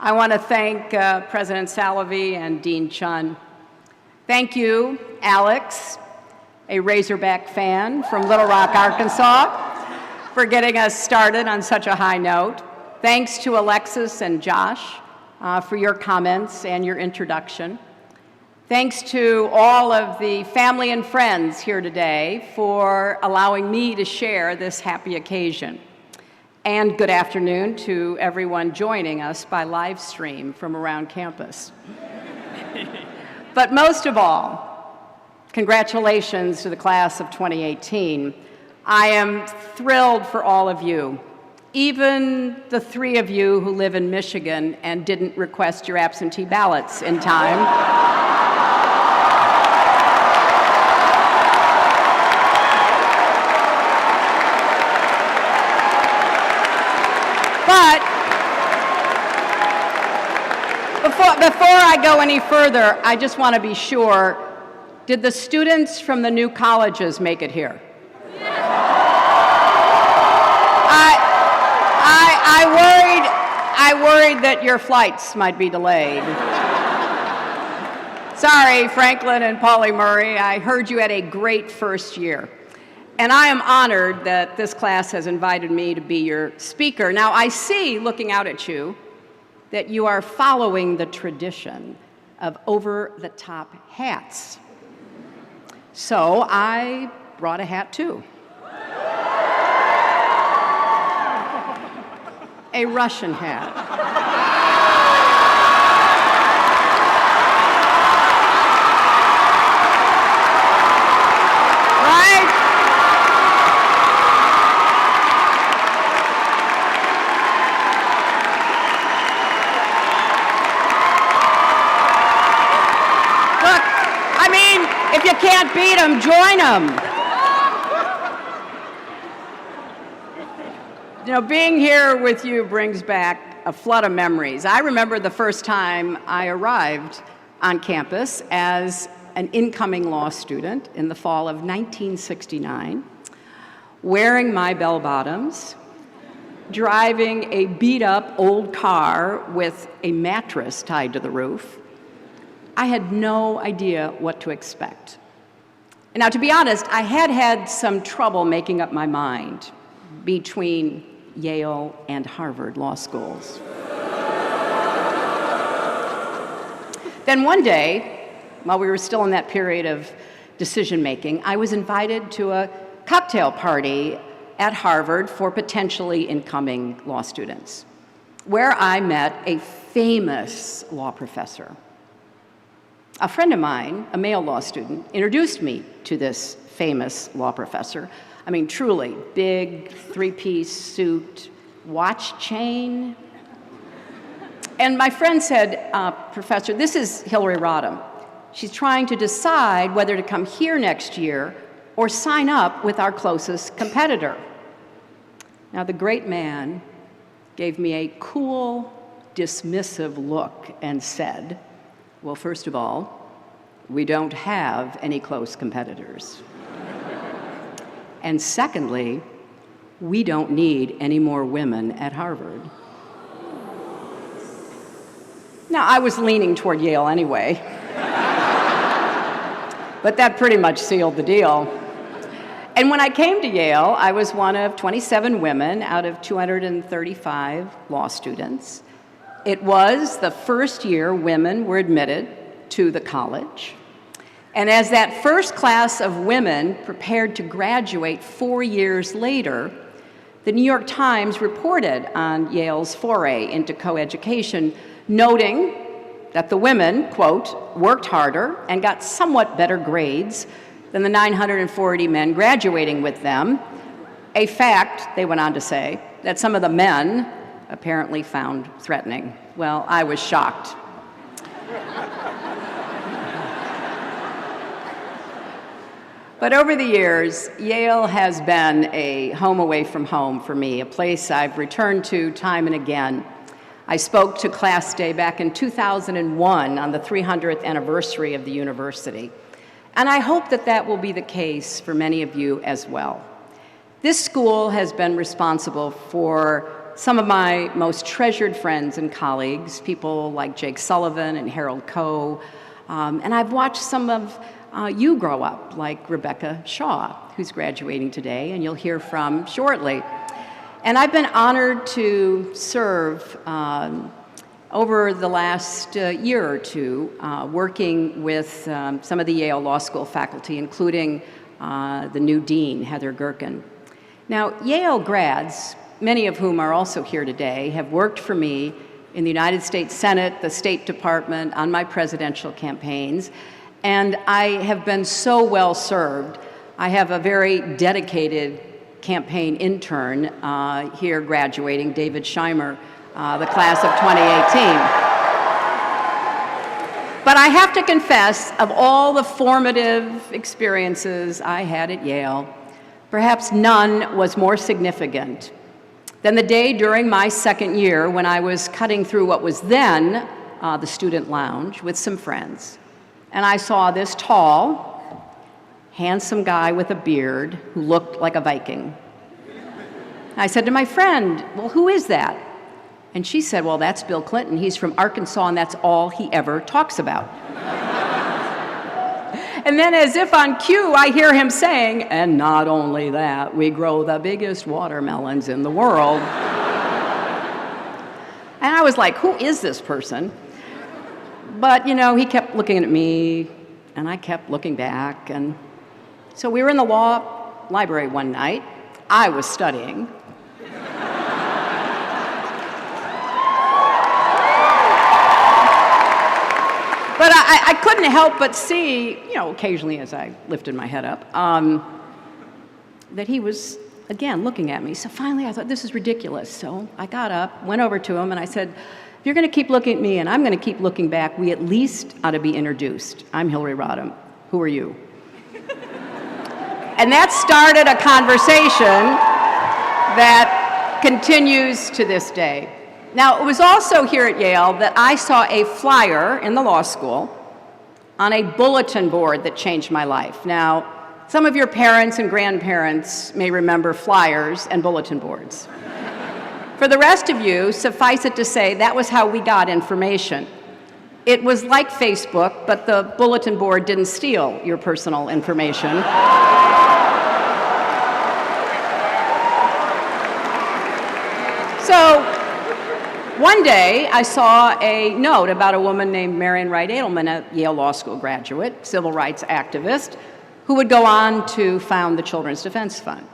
I want to thank President Salovey and Dean Chun. Thank you, Alex, a Razorback fan from Little Rock, Arkansas, for getting us started on such a high note. Thanks to Alexis and Josh for your comments and your introduction. Thanks to all of the family and friends here today for allowing me to share this happy occasion. And good afternoon to everyone joining us by live stream from around campus. But most of all, congratulations to the class of 2018. I am thrilled for all of you, even the 3 of you who live in Michigan and didn't request your absentee ballots in time. But before I go any further, I just want to be sure, did the students from the new colleges make it here? I worried that your flights might be delayed. Sorry, Franklin and Pauli Murray, I heard you had a great first year. And I am honored that this class has invited me to be your speaker. Now, I see, looking out at you, that you are following the tradition of over-the-top hats. So I brought a hat, too. A Russian hat. Right? If you can't beat them, join them. You know, being here with you brings back a flood of memories. I remember the first time I arrived on campus as an incoming law student in the fall of 1969, wearing my bell-bottoms, driving a beat-up old car with a mattress tied to the roof. I had no idea what to expect. And now, to be honest, I had some trouble making up my mind between Yale and Harvard law schools. Then one day, while we were still in that period of decision-making, I was invited to a cocktail party at Harvard for potentially incoming law students, where I met a famous law professor. A friend of mine, a male law student, introduced me to this famous law professor. I mean, truly, big, 3-piece suit, watch chain. And my friend said, Professor, this is Hillary Rodham. She's trying to decide whether to come here next year or sign up with our closest competitor. Now, the great man gave me a cool, dismissive look and said, well, first of all, we don't have any close competitors. And secondly, we don't need any more women at Harvard. Now, I was leaning toward Yale anyway, but that pretty much sealed the deal. And when I came to Yale, I was one of 27 women out of 235 law students. It was the first year women were admitted to the college. And as that first class of women prepared to graduate 4 years later, the New York Times reported on Yale's foray into coeducation, noting that the women, quote, worked harder and got somewhat better grades than the 940 men graduating with them, a fact, they went on to say, that some of the men apparently found threatening. Well, I was shocked. But over the years, Yale has been a home away from home for me, a place I've returned to time and again. I spoke to Class Day back in 2001 on the 300th anniversary of the university. And I hope that that will be the case for many of you as well. This school has been responsible for some of my most treasured friends and colleagues, people like Jake Sullivan and Harold Coe. And I've watched some of you grow up, like Rebecca Shaw, who's graduating today, and you'll hear from shortly. And I've been honored to serve over the last year or two, working with some of the Yale Law School faculty, including the new dean, Heather Gerken. Now, Yale grads, many of whom are also here today, have worked for me in the United States Senate, the State Department, on my presidential campaigns, and I have been so well served. I have a very dedicated campaign intern here graduating, David Scheimer, the class of 2018. But I have to confess, of all the formative experiences I had at Yale, perhaps none was more significant than the day during my second year when I was cutting through what was then the student lounge with some friends. And I saw this tall, handsome guy with a beard who looked like a Viking. I said to my friend, "Well, who is that?" And she said, "Well, that's Bill Clinton. He's from Arkansas, and that's all he ever talks about." And then, as if on cue, I hear him saying, "And not only that, we grow the biggest watermelons in the world." And I was like, who is this person? But, you know, he kept looking at me, and I kept looking back. And so we were in the law library one night. I was studying. But I couldn't help but see, you know, occasionally as I lifted my head up, that he was, again, looking at me. So finally I thought, this is ridiculous. So I got up, went over to him, and I said, "If you're going to keep looking at me and I'm going to keep looking back, we at least ought to be introduced. I'm Hillary Rodham. Who are you?" And that started a conversation that continues to this day. Now, it was also here at Yale that I saw a flyer in the law school on a bulletin board that changed my life. Now, some of your parents and grandparents may remember flyers and bulletin boards. For the rest of you, suffice it to say, that was how we got information. It was like Facebook, but the bulletin board didn't steal your personal information. So, one day, I saw a note about a woman named Marian Wright Edelman, a Yale Law School graduate, civil rights activist, who would go on to found the Children's Defense Fund.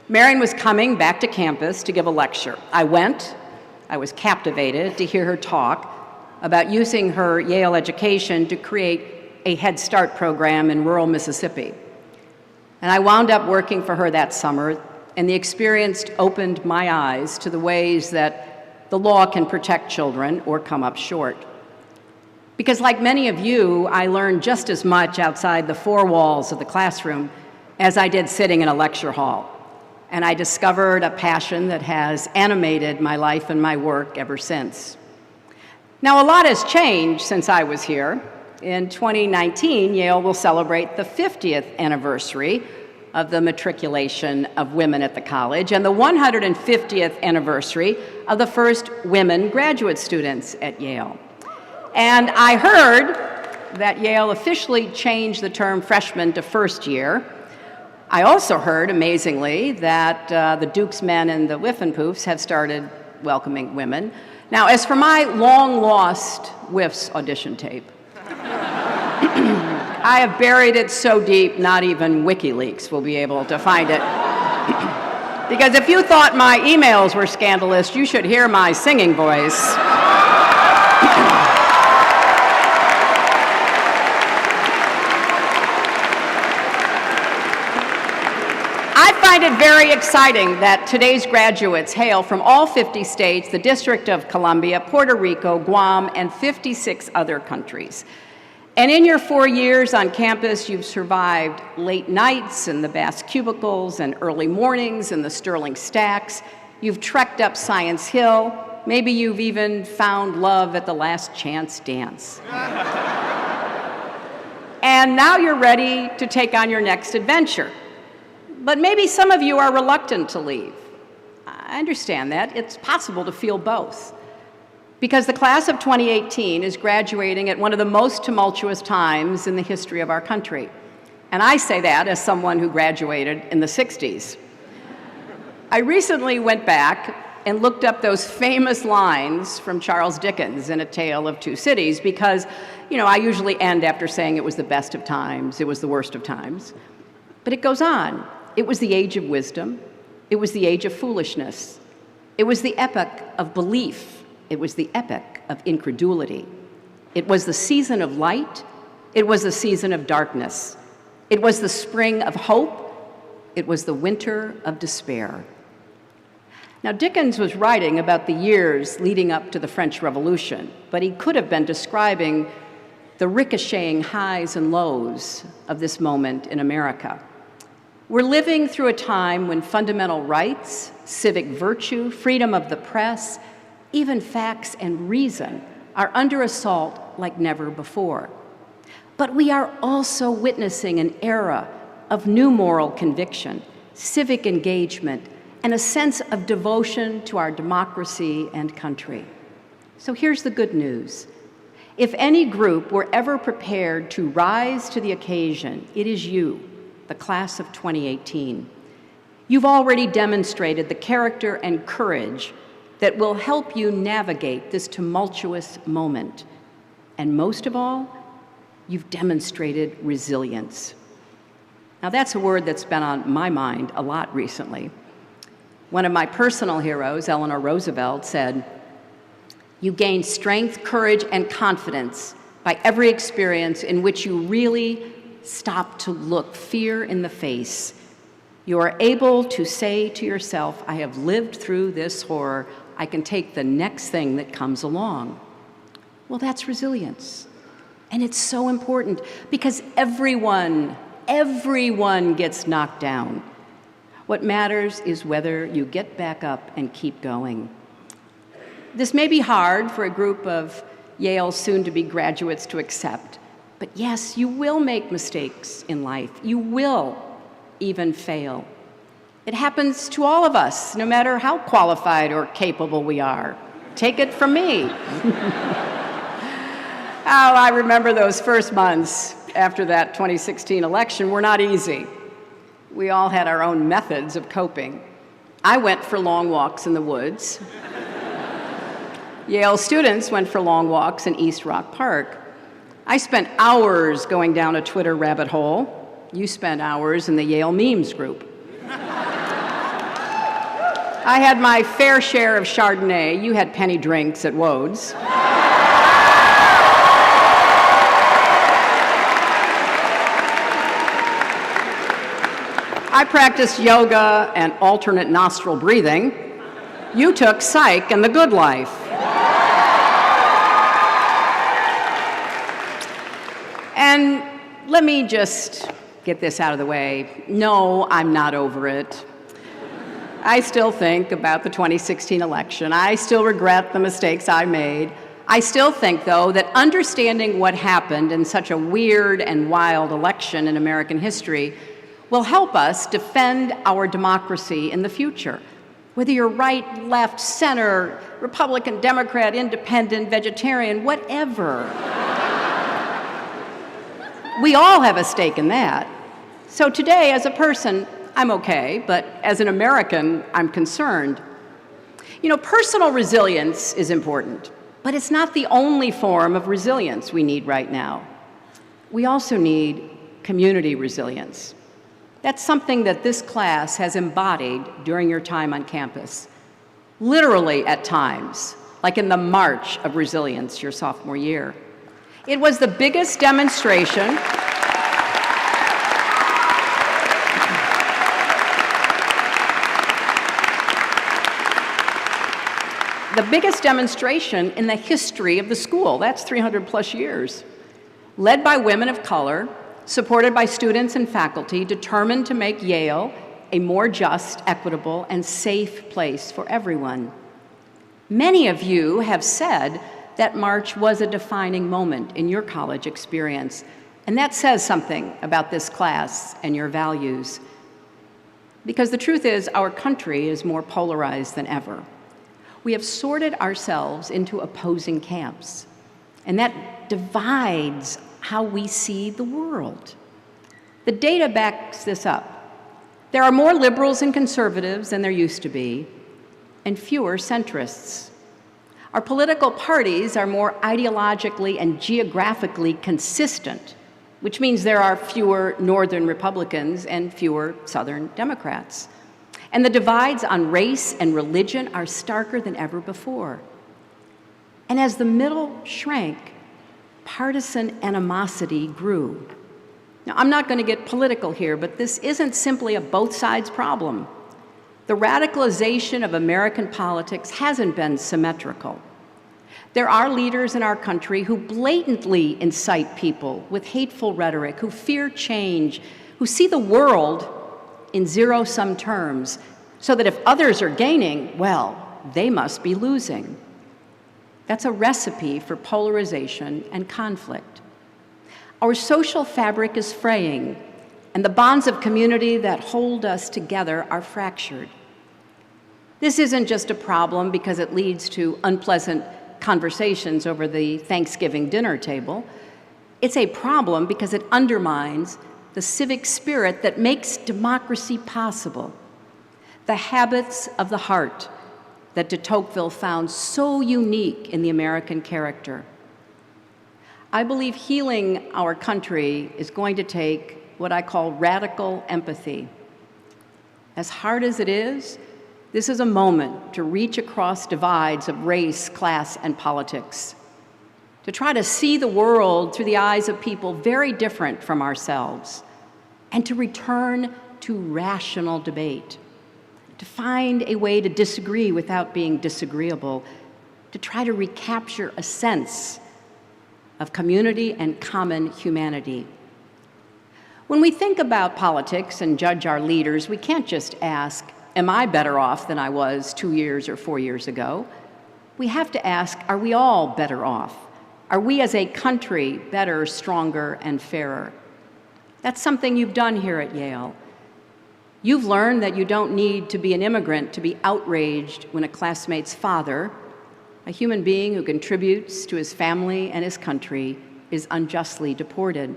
Marian was coming back to campus to give a lecture. I went. I was captivated to hear her talk about using her Yale education to create a Head Start program in rural Mississippi. And I wound up working for her that summer, and the experience opened my eyes to the ways that the law can protect children or come up short. Because like many of you, I learned just as much outside the four walls of the classroom as I did sitting in a lecture hall. And I discovered a passion that has animated my life and my work ever since. Now, a lot has changed since I was here. In 2019, Yale will celebrate the 50th anniversary of the matriculation of women at the college and the 150th anniversary of the first women graduate students at Yale. And I heard that Yale officially changed the term freshman to first year. I also heard, amazingly, that the Duke's men and the Whiffenpoofs have started welcoming women. Now, as for my long-lost Whiffs audition tape, I have buried it so deep, not even WikiLeaks will be able to find it. Because if you thought my emails were scandalous, you should hear my singing voice. I find it very exciting that today's graduates hail from all 50 states, the District of Columbia, Puerto Rico, Guam, and 56 other countries. And in your 4 years on campus, you've survived late nights in the Bass cubicles and early mornings in the Sterling stacks. You've trekked up Science Hill. Maybe you've even found love at the Last Chance dance. And now you're ready to take on your next adventure. But maybe some of you are reluctant to leave. I understand that. It's possible to feel both. Because the class of 2018 is graduating at one of the most tumultuous times in the history of our country. And I say that as someone who graduated in the 60s. I recently went back and looked up those famous lines from Charles Dickens in A Tale of Two Cities because, I usually end after saying it was the best of times, it was the worst of times. But it goes on. It was the age of wisdom. It was the age of foolishness. It was the epoch of belief. It was the epoch of incredulity. It was the season of light. It was the season of darkness. It was the spring of hope. It was the winter of despair. Now, Dickens was writing about the years leading up to the French Revolution, but he could have been describing the ricocheting highs and lows of this moment in America. We're living through a time when fundamental rights, civic virtue, freedom of the press, even facts and reason are under assault like never before. But we are also witnessing an era of new moral conviction, civic engagement, and a sense of devotion to our democracy and country. So here's the good news. If any group were ever prepared to rise to the occasion, it is you, the class of 2018. You've already demonstrated the character and courage that will help you navigate this tumultuous moment. And most of all, you've demonstrated resilience. Now that's a word that's been on my mind a lot recently. One of my personal heroes, Eleanor Roosevelt, said, "You gain strength, courage, and confidence by every experience in which you really stop to look fear in the face. You are able to say to yourself, I have lived through this horror. I can take the next thing that comes along." Well, that's resilience. And it's so important because everyone gets knocked down. What matters is whether you get back up and keep going. This may be hard for a group of Yale soon-to-be graduates to accept, but yes, you will make mistakes in life. You will even fail. It happens to all of us, no matter how qualified or capable we are. Take it from me. I remember those first months after that 2016 election were not easy. We all had our own methods of coping. I went for long walks in the woods. Yale students went for long walks in East Rock Park. I spent hours going down a Twitter rabbit hole. You spent hours in the Yale memes group. I had my fair share of Chardonnay. You had penny drinks at Wode's. I practiced yoga and alternate nostril breathing. You took psych and the good life. And let me just get this out of the way. No, I'm not over it. I still think about the 2016 election. I still regret the mistakes I made. I still think, though, that understanding what happened in such a weird and wild election in American history will help us defend our democracy in the future. Whether you're right, left, center, Republican, Democrat, independent, vegetarian, whatever. We all have a stake in that. So today, as a person, I'm okay, but as an American, I'm concerned. Personal resilience is important, but it's not the only form of resilience we need right now. We also need community resilience. That's something that this class has embodied during your time on campus. Literally at times, like in the March of Resilience your sophomore year. It was the biggest demonstration in the history of the school. That's 300 plus years. Led by women of color, supported by students and faculty, determined to make Yale a more just, equitable, and safe place for everyone. Many of you have said that March was a defining moment in your college experience, and that says something about this class and your values. Because the truth is, our country is more polarized than ever. We have sorted ourselves into opposing camps, and that divides how we see the world. The data backs this up. There are more liberals and conservatives than there used to be, and fewer centrists. Our political parties are more ideologically and geographically consistent, which means there are fewer Northern Republicans and fewer Southern Democrats. And the divides on race and religion are starker than ever before. And as the middle shrank, partisan animosity grew. Now, I'm not going to get political here, but this isn't simply a both sides problem. The radicalization of American politics hasn't been symmetrical. There are leaders in our country who blatantly incite people with hateful rhetoric, who fear change, who see the world in zero-sum terms, so that if others are gaining, well, they must be losing. That's a recipe for polarization and conflict. Our social fabric is fraying, and the bonds of community that hold us together are fractured. This isn't just a problem because it leads to unpleasant conversations over the Thanksgiving dinner table. It's a problem because it undermines the civic spirit that makes democracy possible, the habits of the heart that de Tocqueville found so unique in the American character. I believe healing our country is going to take what I call radical empathy. As hard as it is, this is a moment to reach across divides of race, class, and politics, to try to see the world through the eyes of people very different from ourselves, and to return to rational debate, to find a way to disagree without being disagreeable, to try to recapture a sense of community and common humanity. When we think about politics and judge our leaders, we can't just ask, am I better off than I was 2 years or 4 years ago? We have to ask, are we all better off? Are we as a country better, stronger, and fairer? That's something you've done here at Yale. You've learned that you don't need to be an immigrant to be outraged when a classmate's father, a human being who contributes to his family and his country, is unjustly deported.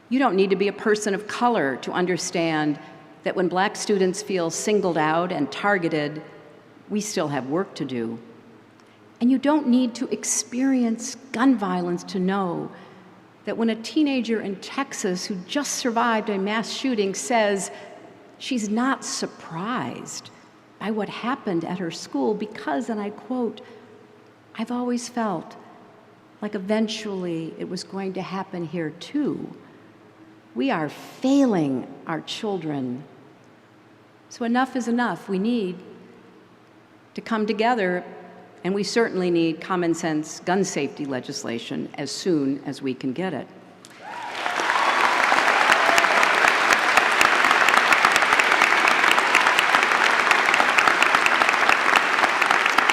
You don't need to be a person of color to understand that when Black students feel singled out and targeted, we still have work to do. And you don't need to experience gun violence to know that when a teenager in Texas who just survived a mass shooting says she's not surprised by what happened at her school because, and I quote, "I've always felt like eventually it was going to happen here too." We are failing our children. So enough is enough. We need to come together, and we certainly need common sense gun safety legislation as soon as we can get it.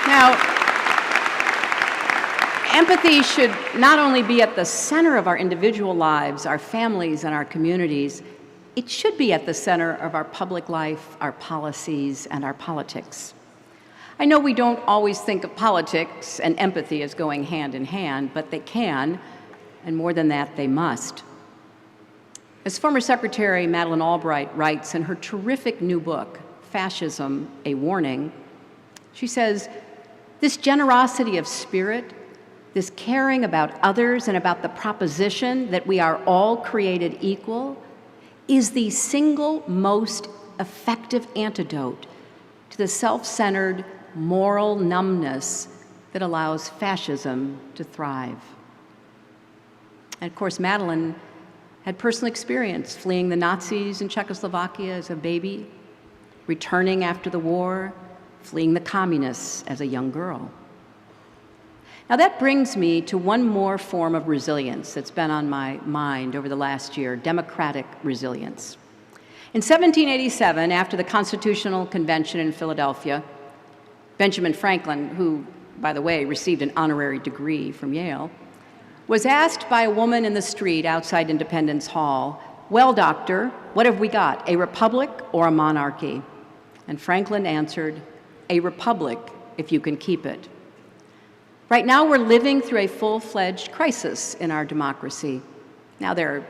Now, empathy should not only be at the center of our individual lives, our families, and our communities, it should be at the center of our public life, our policies, and our politics. I know we don't always think of politics and empathy as going hand in hand, but they can, and more than that, they must. As former Secretary Madeleine Albright writes in her terrific new book, Fascism, A Warning, she says, "This generosity of spirit, this caring about others and about the proposition that we are all created equal, is the single most effective antidote to the self-centered moral numbness that allows fascism to thrive." And of course, Madeleine had personal experience fleeing the Nazis in Czechoslovakia as a baby, returning after the war, fleeing the communists as a young girl. Now that brings me to one more form of resilience that's been on my mind over the last year, democratic resilience. In 1787, after the Constitutional Convention in Philadelphia, Benjamin Franklin, who, by the way, received an honorary degree from Yale, was asked by a woman in the street outside Independence Hall "Well, doctor, what have we got, a republic or a monarchy?" And Franklin answered, "A republic, if you can keep it." Right now, we're living through a full-fledged crisis in our democracy. Now, there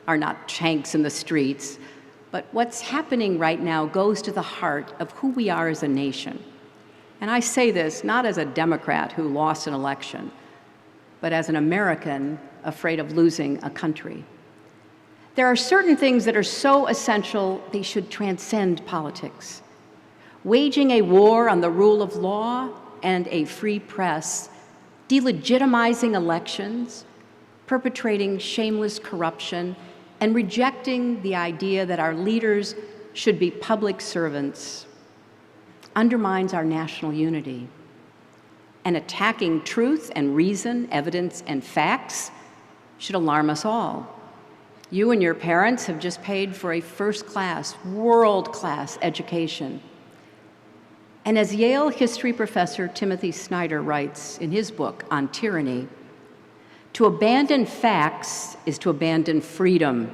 are not tanks in the streets, but what's happening right now goes to the heart of who we are as a nation. And I say this not as a Democrat who lost an election, but as an American afraid of losing a country. There are certain things that are so essential they should transcend politics. Waging a war on the rule of law and a free press, delegitimizing elections, perpetrating shameless corruption, and rejecting the idea that our leaders should be public servants undermines our national unity. And attacking truth and reason, evidence and facts should alarm us all. You and your parents have just paid for a first-class, world-class education. And as Yale history professor Timothy Snyder writes in his book on tyranny, to abandon facts is to abandon freedom.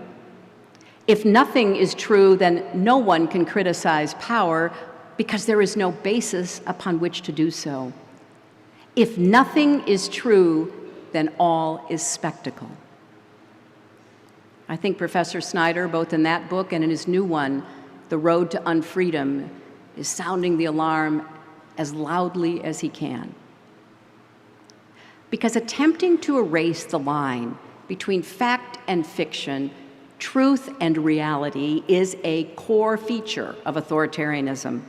If nothing is true, then no one can criticize power because there is no basis upon which to do so. If nothing is true, then all is spectacle. I think Professor Snyder, both in that book and in his new one, The Road to Unfreedom, is sounding the alarm as loudly as he can. Because attempting to erase the line between fact and fiction, truth and reality, is a core feature of authoritarianism.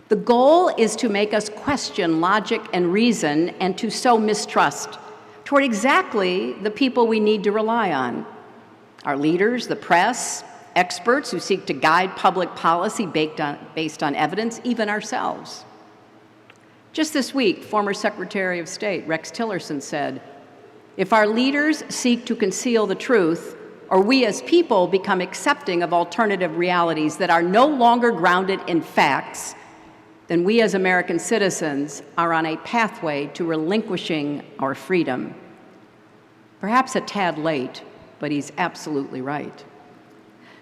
The goal is to make us question logic and reason and to sow mistrust toward exactly the people we need to rely on: our leaders, the press, experts who seek to guide public policy based on evidence, even ourselves. Just this week, former Secretary of State Rex Tillerson said, "If our leaders seek to conceal the truth, or we as people become accepting of alternative realities that are no longer grounded in facts, then we as American citizens are on a pathway to relinquishing our freedom." Perhaps a tad late, but he's absolutely right.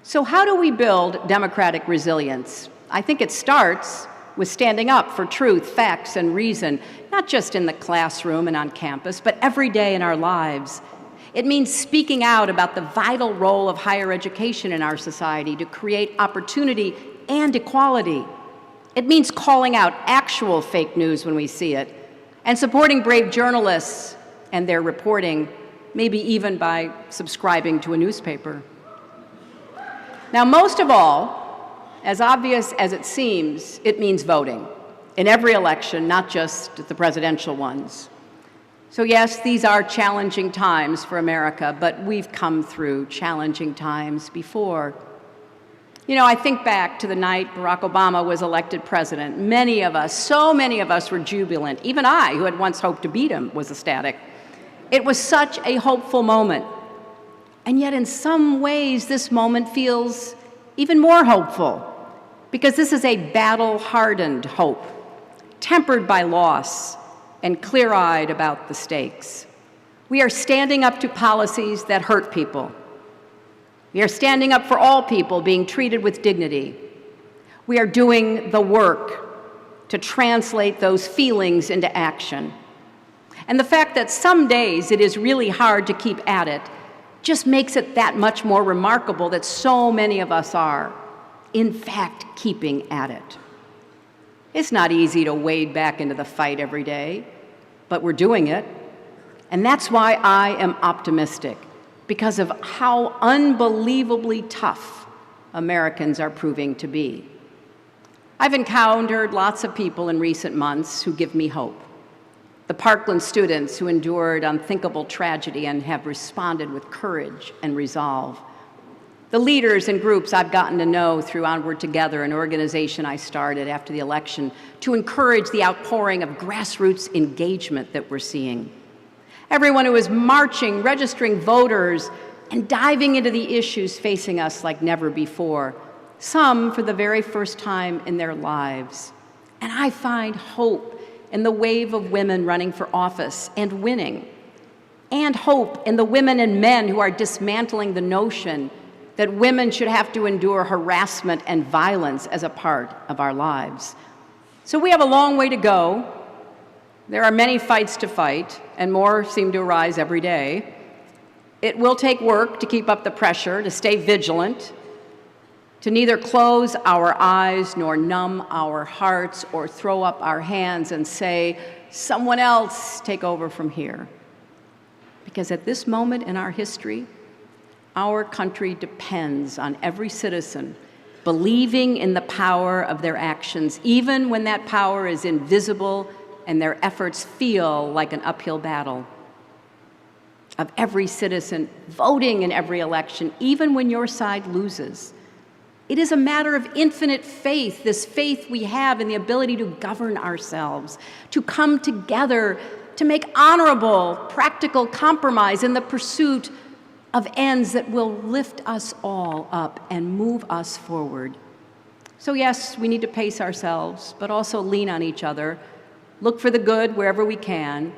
So how do we build democratic resilience? I think it starts with standing up for truth, facts, and reason, not just in the classroom and on campus, but every day in our lives. It means speaking out about the vital role of higher education in our society to create opportunity and equality. It means calling out actual fake news when we see it, and supporting brave journalists and their reporting, maybe even by subscribing to a newspaper. Now, most of all, as obvious as it seems, it means voting in every election, not just the presidential ones. So yes, these are challenging times for America, but we've come through challenging times before. You know, I think back to the night Barack Obama was elected president. Many of us, so many of us, were jubilant. Even I, who had once hoped to beat him, was ecstatic. It was such a hopeful moment. And yet, in some ways, this moment feels even more hopeful, because this is a battle-hardened hope, tempered by loss and clear-eyed about the stakes. We are standing up to policies that hurt people. We are standing up for all people being treated with dignity. We are doing the work to translate those feelings into action. And the fact that some days it is really hard to keep at it just makes it that much more remarkable that so many of us are, in fact, keeping at it. It's not easy to wade back into the fight every day, but we're doing it. And that's why I am optimistic, because of how unbelievably tough Americans are proving to be. I've encountered lots of people in recent months who give me hope. The Parkland students who endured unthinkable tragedy and have responded with courage and resolve. The leaders and groups I've gotten to know through Onward Together, an organization I started after the election to encourage the outpouring of grassroots engagement that we're seeing. Everyone who is marching, registering voters, and diving into the issues facing us like never before, some for the very first time in their lives. And I find hope in the wave of women running for office and winning, and hope in the women and men who are dismantling the notion that women should have to endure harassment and violence as a part of our lives. So we have a long way to go. There are many fights to fight, and more seem to arise every day. It will take work to keep up the pressure, to stay vigilant, to neither close our eyes nor numb our hearts or throw up our hands and say, someone else take over from here. Because at this moment in our history, our country depends on every citizen believing in the power of their actions, even when that power is invisible and their efforts feel like an uphill battle. Of every citizen voting in every election, even when your side loses. It is a matter of infinite faith, this faith we have in the ability to govern ourselves, to come together, to make honorable, practical compromise in the pursuit of ends that will lift us all up and move us forward. So yes, we need to pace ourselves, but also lean on each other, look for the good wherever we can,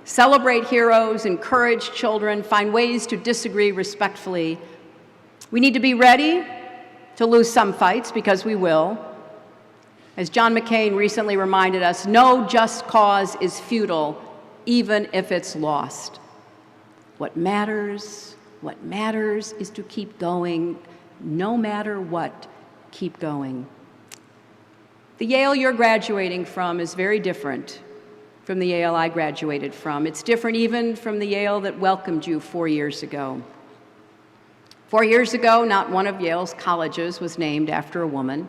celebrate heroes, encourage children, find ways to disagree respectfully. We need to be ready to lose some fights, because we will. As John McCain recently reminded us, no just cause is futile, even if it's lost. What matters is to keep going, no matter what, keep going. The Yale you're graduating from is very different from the Yale I graduated from. It's different even from the Yale that welcomed you 4 years ago. 4 years ago, not one of Yale's colleges was named after a woman.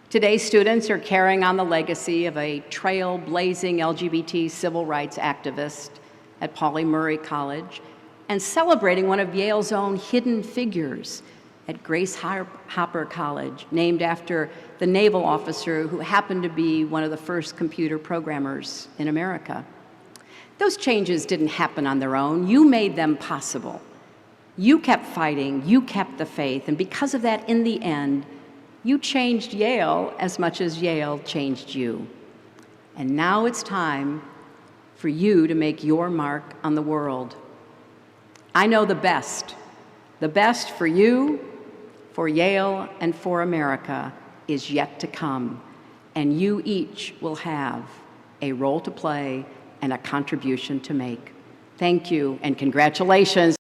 Today, students are carrying on the legacy of a trailblazing LGBT civil rights activist at Pauli Murray College and celebrating one of Yale's own hidden figures at Grace Hopper College, named after the naval officer who happened to be one of the first computer programmers in America. Those changes didn't happen on their own. You made them possible. You kept fighting, you kept the faith, and because of that, in the end, you changed Yale as much as Yale changed you. And now it's time for you to make your mark on the world. I know the best for you, for Yale, and for America is yet to come, and you each will have a role to play and a contribution to make. Thank you, and congratulations.